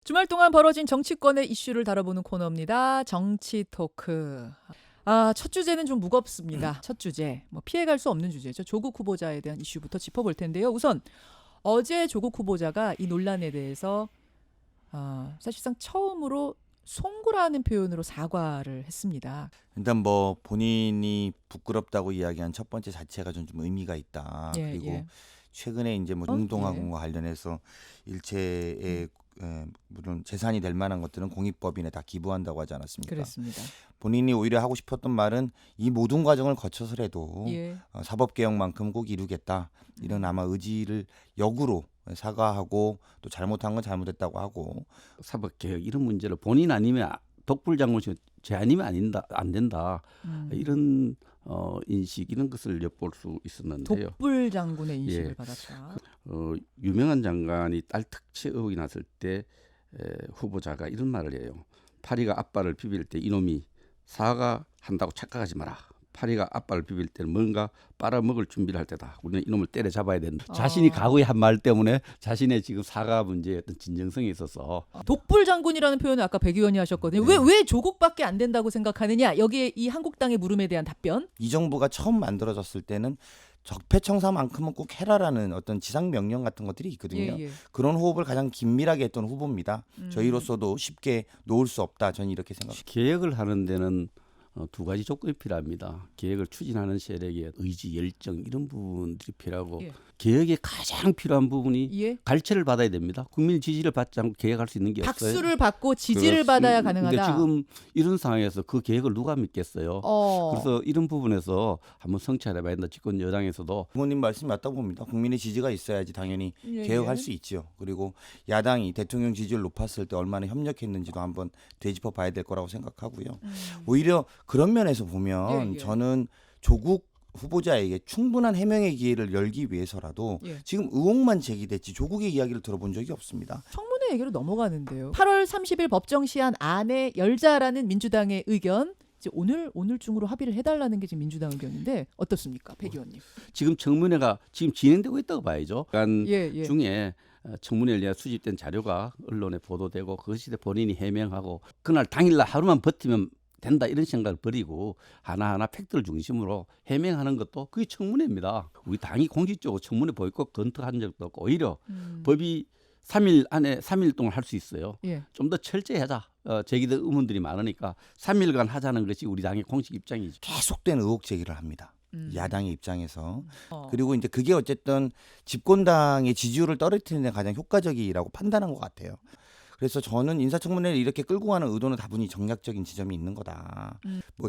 주말 동안 벌어진 정치권의 이슈를 다뤄보는 코너입니다. 정치 토크. 첫 주제는 좀 무겁습니다. 첫 주제, 피해갈 수 없는 주제죠. 조국 후보자에 대한 이슈부터 짚어볼 텐데요. 우선 어제 조국 후보자가 이 논란에 대해서 사실상 처음으로 송구라는 표현으로 사과를 했습니다. 일단 본인이 부끄럽다고 이야기한 첫 번째 자체가 좀 의미가 있다. 예, 그리고 예. 최근에 이제 중동화군과 관련해서 일체의 물론 재산이 될 만한 것들은 공익법인에 다 기부한다고 하지 않았습니까? 그랬습니다. 본인이 오히려 하고 싶었던 말은 이 모든 과정을 거쳐서라도 예. 사법개혁만큼 꼭 이루겠다. 이런 아마 의지를 역으로 사과하고 또 잘못한 건 잘못했다고 하고 사법개혁 이런 문제를 본인 아니면 독불장군이 제 아니면 안 된다. 이런 인식 이런 것을 엿볼 수 있었는데요. 독불 장군의 인식을 예. 받았다. 유명한 장관이 딸 특채 의혹이 났을 때 후보자가 이런 말을 해요. 파리가 아빠를 비빌 때 이놈이 사과한다고 착각하지 마라. 파리가 아빠를 비빌 때는 뭔가 빨아먹을 준비를 할 때다. 우리는 이놈을 때려잡아야 된다. 자신이 과거에 한 말 때문에 자신의 지금 사과 문제의 어떤 진정성이 있어서 독불 장군이라는 표현을 아까 백 의원이 하셨거든요. 네. 왜 조국밖에 안 된다고 생각하느냐? 여기에 이 한국당의 물음에 대한 답변. 이 정부가 처음 만들어졌을 때는 적폐청사만큼은 꼭 해라라는 어떤 지상 명령 같은 것들이 있거든요. 예. 그런 호흡을 가장 긴밀하게 했던 후보입니다. 저희로서도 쉽게 놓을 수 없다. 저는 이렇게 생각합니다. 개혁을 하는 데는 두 가지 조건이 필요합니다. 개혁을 추진하는 세력의 의지, 열정 이런 부분들이 필요하고 예. 개혁에 가장 필요한 부분이 예. 갈채를 받아야 됩니다. 국민 지지를 받지 않고 개혁할 수 있는 게 없어요. 박수를 받고 지지를 받아야 가능하다. 근데 지금 이런 상황에서 그 계획을 누가 믿겠어요? 그래서 이런 부분에서 한번 성찰해봐야 된다. 집권 여당에서도 부모님 말씀이 맞다고 봅니다. 국민의 지지가 있어야지 당연히 개혁할 수 있지요. 그리고 야당이 대통령 지지율 높았을 때 얼마나 협력했는지도 한번 되짚어 봐야 될 거라고 생각하고요. 오히려 그런 면에서 보면 예. 저는 조국 후보자에게 충분한 해명의 기회를 열기 위해서라도 예. 지금 의혹만 제기됐지 조국의 이야기를 들어본 적이 없습니다. 청문회 얘기로 넘어가는데요. 8월 30일 법정 시한 안에 열자라는 민주당의 의견. 이제 오늘 중으로 합의를 해달라는 게 지금 민주당 의견인데 어떻습니까, 백 의원님? 지금 청문회가 지금 진행되고 있다고 봐야죠. 간 예. 중에 청문회를 위해 수집된 자료가 언론에 보도되고 그것이 본인이 해명하고 그날 당일날 하루만 버티면 된다 이런 생각을 버리고 하나하나 팩트를 중심으로 해명하는 것도 그게 청문회입니다. 우리 당이 공식적으로 청문회 보이콧 검토한 적도 없고 오히려 법이 3일 안에 3일 동안 할 수 있어요. 예. 좀 더 철저히 하자. 제기된 의문들이 많으니까 3일간 하자는 것이 우리 당의 공식 입장이죠. 계속된 의혹 제기를 합니다. 야당의 입장에서. 어. 그리고 이제 그게 어쨌든 집권당의 지지율을 떨어뜨리는 데 가장 효과적이라고 판단한 것 같아요. 그래서 저는 인사청문회를 이렇게 끌고 가는 의도는 다분히 정략적인 지점이 있는 거다.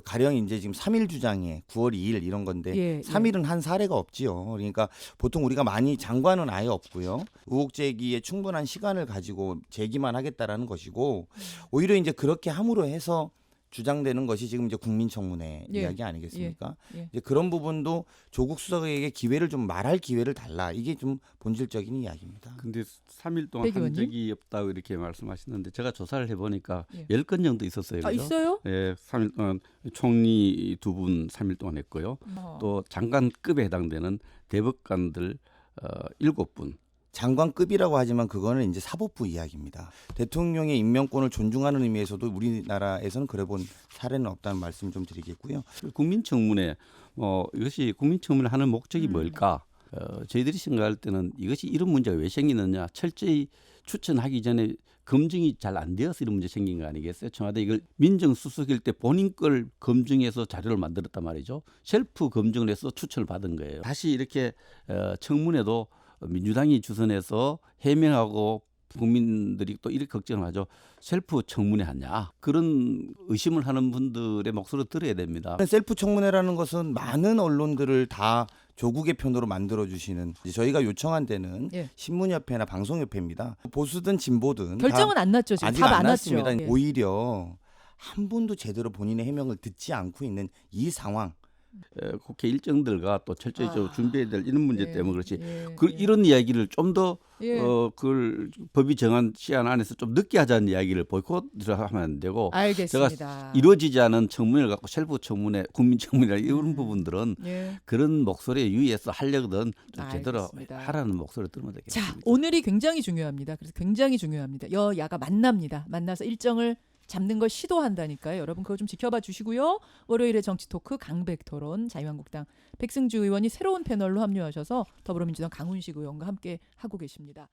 가령 이제 지금 3일 주장에 9월 2일 이런 건데 예. 3일은 한 사례가 없지요. 그러니까 보통 우리가 많이 장관은 아예 없고요. 의혹 제기에 충분한 시간을 가지고 제기만 하겠다라는 것이고 오히려 이제 그렇게 함으로 해서 주장되는 것이 지금 이제 국민청문회 예. 이야기 아니겠습니까? 예. 이제 그런 부분도 조국 수석에게 기회를 좀 말할 기회를 달라. 이게 좀 본질적인 이야기입니다. 근데 3일 동안 백 한 의원님? 적이 없다고 이렇게 말씀하시는데 제가 조사를 해보니까 예. 10건 정도 있었어요. 그죠? 있어요? 예, 3일 동안 총리 2분 3일 동안 했고요. 또 장관급에 해당되는 대법관들 7분. 장관급이라고 하지만 그거는 이제 사법부 이야기입니다. 대통령의 임명권을 존중하는 의미에서도 우리나라에서는 그래 본 사례는 없다는 말씀 좀 드리겠고요. 국민청문회 이것이 국민청문회 하는 목적이 뭘까? 저희들이 생각할 때는 이것이 이런 문제가 왜 생기느냐? 철저히 추천하기 전에 검증이 잘 안 되어서 이런 문제 생긴 거 아니겠어요? 청와대 이걸 민정수석일 때 본인 걸 검증해서 자료를 만들었단 말이죠. 셀프 검증을 해서 추천을 받은 거예요. 다시 이렇게 청문회도 민주당이 주선해서 해명하고 국민들이 또 이렇게 걱정을 하죠. 셀프 청문회 하냐? 그런 의심을 하는 분들의 목소리를 들어야 됩니다. 셀프 청문회라는 것은 많은 언론들을 다 조국의 편으로 만들어주시는 저희가 요청한 데는 예. 신문협회나 방송협회입니다. 보수든 진보든 결정은 안 났죠. 지금 아직 답 안 안 났죠. 났습니다. 예. 오히려 한 분도 제대로 본인의 해명을 듣지 않고 있는 이 상황 국회 일정들과 또 철저히 준비해야 될 이런 문제 예, 때문에 그렇지. 예, 이런 이야기를 좀 더 예. 그걸 법이 정한 시간 안에서 좀 늦게 하자는 이야기를 보이콧을 하면 안 되고 알겠습니다. 이루어지지 않은 청문회를 갖고 셀프 청문회, 국민 청문회 이런 부분들은 예. 그런 목소리에 유의해서 하려거든 좀 제대로 알겠습니다. 하라는 목소리를 들으면 되겠습니다. 자, 오늘이 굉장히 중요합니다. 그래서 굉장히 중요합니다. 여야가 만납니다. 만나서 일정을 잡는 걸 시도한다니까요. 여러분 그거 좀 지켜봐 주시고요. 월요일에 정치 토크 강백 토론 자유한국당 백승주 의원이 새로운 패널로 합류하셔서 더불어민주당 강훈식 의원과 함께 하고 계십니다.